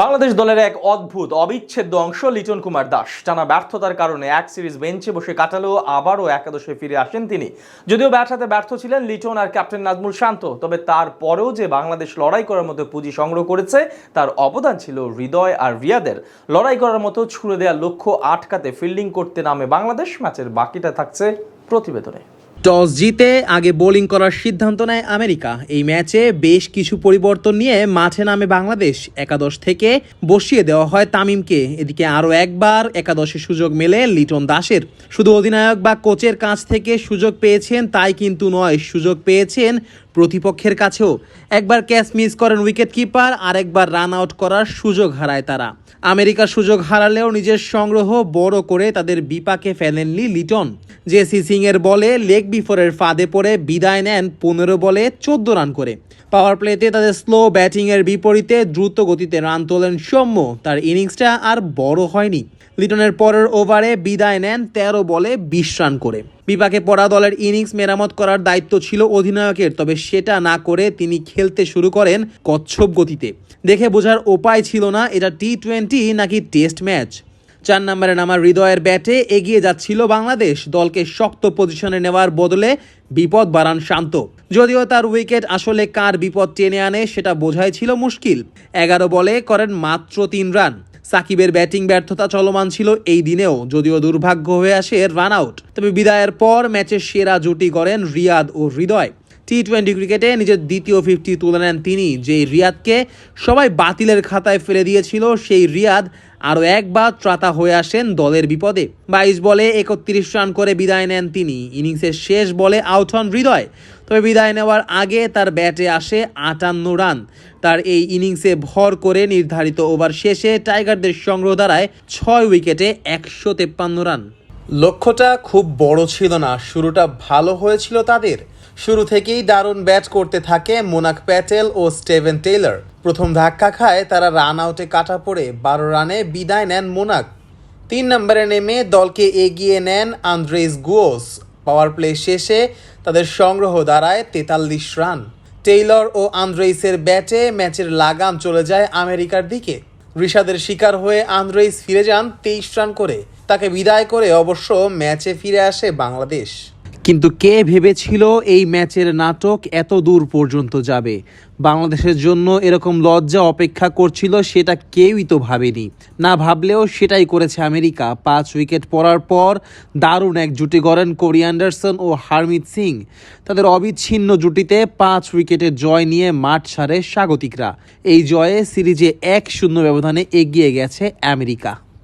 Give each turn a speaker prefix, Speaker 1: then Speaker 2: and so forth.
Speaker 1: বাংলাদেশ দলের এক অদ্ভুত অবিচ্ছেদ্য অংশ লিটন কুমার দাস টানা ব্যর্থতার কারণে এক সিরিজ বেঞ্চে বসে কাটালেও আবারও একাদশে ফিরে আসেন তিনি। যদিও ব্যাট হাতে ব্যর্থ ছিলেন লিটন আর ক্যাপ্টেন নাজমুল শান্ত, তবে তারপরেও যে বাংলাদেশ লড়াই করার মতো পুঁজি সংগ্রহ করেছে তার অবদান ছিল হৃদয় আর রিয়াদের। লড়াই করার মতো ছুড়ে দেওয়া লক্ষ্য আটকাতে ফিল্ডিং করতে নামে বাংলাদেশ। ম্যাচের বাকিটা থাকছে প্রতিবেদনে।
Speaker 2: টস জিতে আগে বোলিং করার সিদ্ধান্ত নেয় আমেরিকা। এই ম্যাচে বেশ কিছু পরিবর্তন নিয়ে মাঠে নামে বাংলাদেশ। একাদশ থেকে বসিয়ে দেওয়া হয় তামিমকে। এদিকে আরও একবার একাদশে সুযোগ মেলে লিটন দাসের। শুধু অধিনায়ক বা কোচের কাছ থেকে সুযোগ পেয়েছেন তাই কিন্তু নয়, সুযোগ পেয়েছেন প্রতিপক্ষের কাছেও। একবার ক্যাচ মিস করেন উইকেট কিপার, আরেকবার রান আউট করার সুযোগ হারায় তারা। আমেরিকা সুযোগ হারালেও নিজের সংগ্রহ বড় করে তাদের বিপাকে ফেলেননি লিটন। জেসি সিং এর বলে লেগ বিফোরের ফাঁদে পড়ে বিদায় নেন 15 বলে 14 রান করে। পাওয়ার প্লেতে তাদের স্লো ব্যাটিংয়ের বিপরীতে দ্রুত গতিতে রান তোলেন সৌম্য। তার ইনিংসটা আর বড় হয়নি। লিটনের পরের ওভারে বিদায় নেন 13 বলে 20 রান করে। বিপাকে পড়া দলের ইনিংস মেরামত করার দায়িত্ব ছিল অধিনায়কের, তবে সেটা না করে তিনি খেলতে শুরু করেন কচ্ছপ গতিতে। দেখে বোঝার উপায় ছিল না এটা টি-20 নাকি টেস্ট ম্যাচ। 4 নম্বরে নামা হৃদয়ের ব্যাটে এগিয়ে যাচ্ছিল বাংলাদেশ। দলকে শক্ত পজিশনে নেওয়ার বদলে বিপদ বাড়ান শান্ত। যদিও তার উইকেট আসলে কার বিপদ টেনে আনে সেটা বোঝাই ছিল মুশকিল। 11 বলে করেন মাত্র 3 রান। সাকিবের ব্যাটিং ব্যর্থতা চলমান ছিল এই দিনেও, যদিও দুর্ভাগ্য হয়ে আসে রান আউট। তবে বিদায়ের পর ম্যাচের সেরা জুটি করেন রিয়াদ ও হৃদয়। টি-20 ক্রিকেটে নিজের দ্বিতীয় 50 তুলে নেন তিনি। যেই রিয়াদকে সবাই বাতিলের খাতায় ফেলে দিয়েছিল, সেই রিয়াদ আরও একবার ত্রাতা হয়ে আসেন দলের বিপদে। 22 বলে 31 রান করে বিদায় নেন তিনি। ইনিংসের শেষ বলে আউট হন হৃদয়। তবে বিদায় নেওয়ার আগে তার ব্যাটে আসে 58 রান। তার এই ইনিংসে ভর করে নির্ধারিত ওভার শেষে টাইগারদের সংগ্রহ দাঁড়ায় 6 উইকেটে 153 রান। লক্ষ্যটা খুব বড় ছিল না, শুরুটা ভালো হয়েছিল তাদের। শুরু থেকেই দারুণ ব্যাট করতে থাকে মোনাক প্যাটেল ও স্টিভেন টেইলর। প্রথম ধাক্কা খায় তারা, রান আউটে কাটা পড়ে 12 রানে বিদায় নেন মোনাক। 3 নম্বরে নেমে দলকে এগিয়ে নেন আন্দ্রেস গুয়োস। পাওয়ার প্লে শেষে তাদের সংগ্রহ দাঁড়ায় 43 রান। টেইলর ও আন্দ্রেসের ব্যাটে ম্যাচের লাগাম চলে যায় আমেরিকার দিকে। ঋষাদের শিকার হয়ে আন্দ্রেস ফিরে যান 23 রান করে। তাকে বিদায় করে অবশ্য ম্যাচে ফিরে আসে বাংলাদেশ। কিন্তু কে ভেবেছিল এই ম্যাচের নাটক এত দূর পর্যন্ত যাবে? বাংলাদেশের জন্য এরকম লজ্জা অপেক্ষা করছিল সেটা কেউই তো ভাবেনি। না ভাবলেও সেটাই করেছে আমেরিকা। 5 উইকেট পড়ার পর দারুণ এক জুটি গড়েন কোরি অ্যান্ডারসন ও হারমিত সিং। তাদের অবিচ্ছিন্ন জুটিতে 5 উইকেটের জয় নিয়ে মাঠ ছাড়ে স্বাগতিকরা। এই জয়ে সিরিজে 1-0 ব্যবধানে এগিয়ে গেছে আমেরিকা।